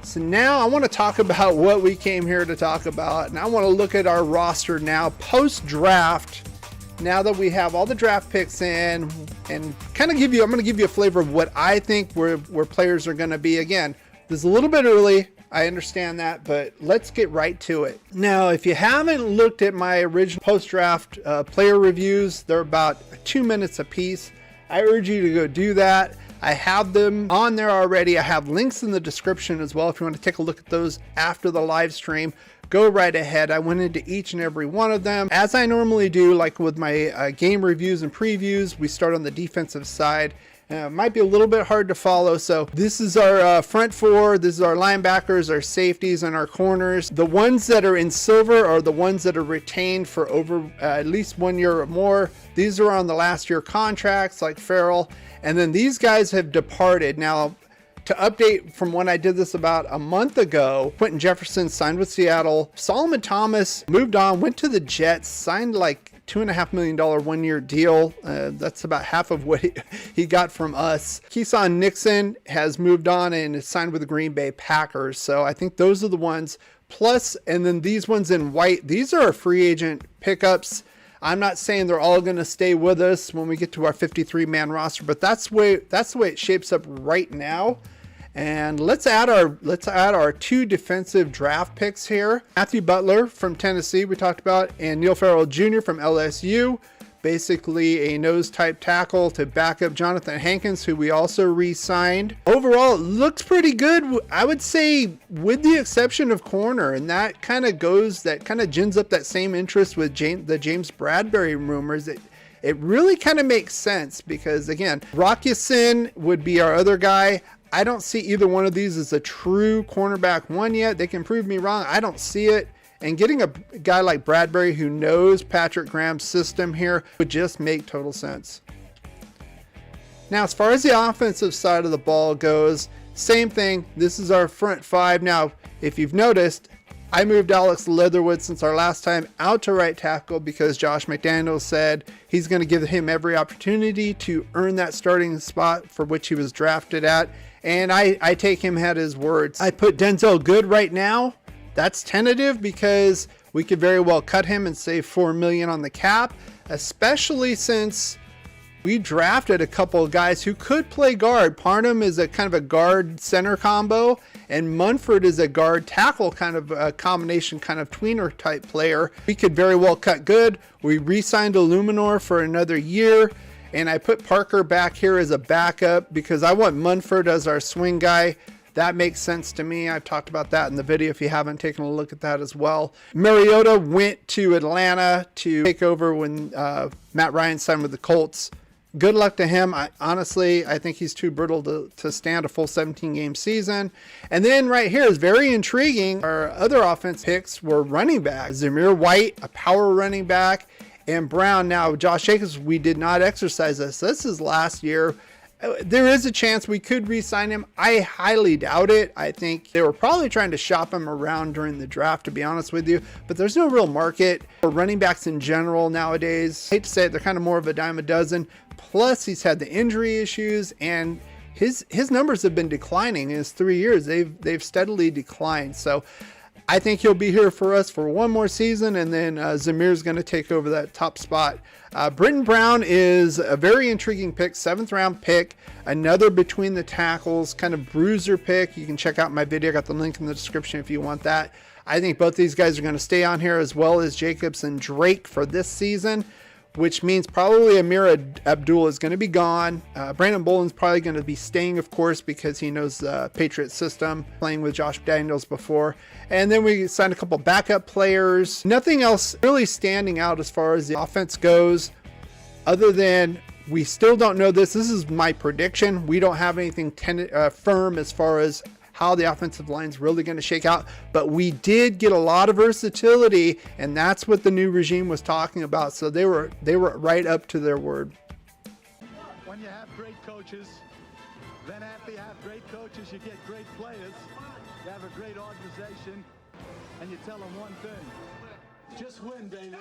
So now I want to talk about what we came here to talk about, and I want to look at our roster now post-draft. Now that we have all the draft picks in, and kind of I'm going to give you a flavor of what I think where players are going to be. Again, this is a little bit early. I understand that, but let's get right to it. Now, if you haven't looked at my original post-draft player reviews, they're about 2 minutes a piece. I urge you to go do that. I have them on there already. I have links in the description as well if you want to take a look at those after the live stream. Go right ahead. I went into each and every one of them. As I normally do, like with my game reviews and previews, we start on the defensive side. Might be a little bit hard to follow. So this is our front four. This is our linebackers, our safeties, and our corners. The ones that are in silver are the ones that are retained for over at least 1 year or more. These are on the last year contracts like Farrell. And then these guys have departed. Now, to update from when I did this about a month ago, Quentin Jefferson signed with Seattle. Solomon Thomas moved on, went to the Jets, signed like $2.5 million 1 year deal. That's about half of what he got from us. Keyshawn Nixon has moved on and is signed with the Green Bay Packers. So I think those are the ones. Plus, and then these ones in white, these are our free agent pickups. I'm not saying they're all going to stay with us when we get to our 53-man roster, but that's the way it shapes up right now. And let's add our 2 defensive draft picks here. Matthew Butler from Tennessee, we talked about, and Neil Farrell Jr. from LSU. Basically a nose type tackle to back up Jonathan Hankins, who we also re-signed. Overall, it looks pretty good. I would say with the exception of corner, and that kind of gins up that same interest with the James Bradbury rumors. It really kind of makes sense because, again, Rock Ya-Sin would be our other guy. I don't see either one of these as a true cornerback one yet. They can prove me wrong. I don't see it. And getting a guy like Bradbury who knows Patrick Graham's system here would just make total sense. Now, as far as the offensive side of the ball goes, same thing. This is our front 5. Now, if you've noticed, I moved Alex Leatherwood since our last time out to right tackle because Josh McDaniels said he's going to give him every opportunity to earn that starting spot for which he was drafted at. And I take him at his words. I put Denzel Good right now. That's tentative because we could very well cut him and save $4 million on the cap, especially since we drafted a couple of guys who could play guard. Parham is a kind of a guard center combo, and Munford is a guard tackle kind of a combination, kind of tweener type player. We could very well cut Good. We re-signed Illuminor for another year, and I put Parker back here as a backup because I want Munford as our swing guy. That makes sense to me. I've talked about that in the video if you haven't taken a look at that as well. Mariota went to Atlanta to take over when Matt Ryan signed with the Colts. Good luck to him. Honestly, I think he's too brittle to stand a full 17-game season. And then right here is very intriguing. Our other offense picks were running backs. Zamir White, a power running back, and Brown. Now, Josh Jacobs, we did not exercise this. This is last year. There is a chance we could re-sign him. I highly doubt it. I think they were probably trying to shop him around during the draft, to be honest with you. But there's no real market for running backs in general nowadays. I hate to say it, they're kind of more of a dime a dozen. Plus, he's had the injury issues, and his numbers have been declining in his 3 years. They've steadily declined. So I think he'll be here for us for one more season, and then Zamir's going to take over that top spot. Britton Brown is a very intriguing pick, 7th round pick, another between the tackles, kind of bruiser pick. You can check out my video. I got the link in the description if you want that. I think both these guys are going to stay on here as well as Jacobs and Drake for this season, which means probably Amir Abdul is going to be gone. Brandon Boland's probably going to be staying, of course, because he knows the Patriot system, playing with Josh Daniels before. And then we signed a couple backup players. Nothing else really standing out as far as the offense goes, other than we still don't know this. This is my prediction. We don't have anything firm as far as how the offensive line is really going to shake out, but we did get a lot of versatility, and that's what the new regime was talking about. So they were right up to their word. When you have great coaches, then after you have great coaches, you get great players. You have a great organization, and you tell them one thing: just win, baby.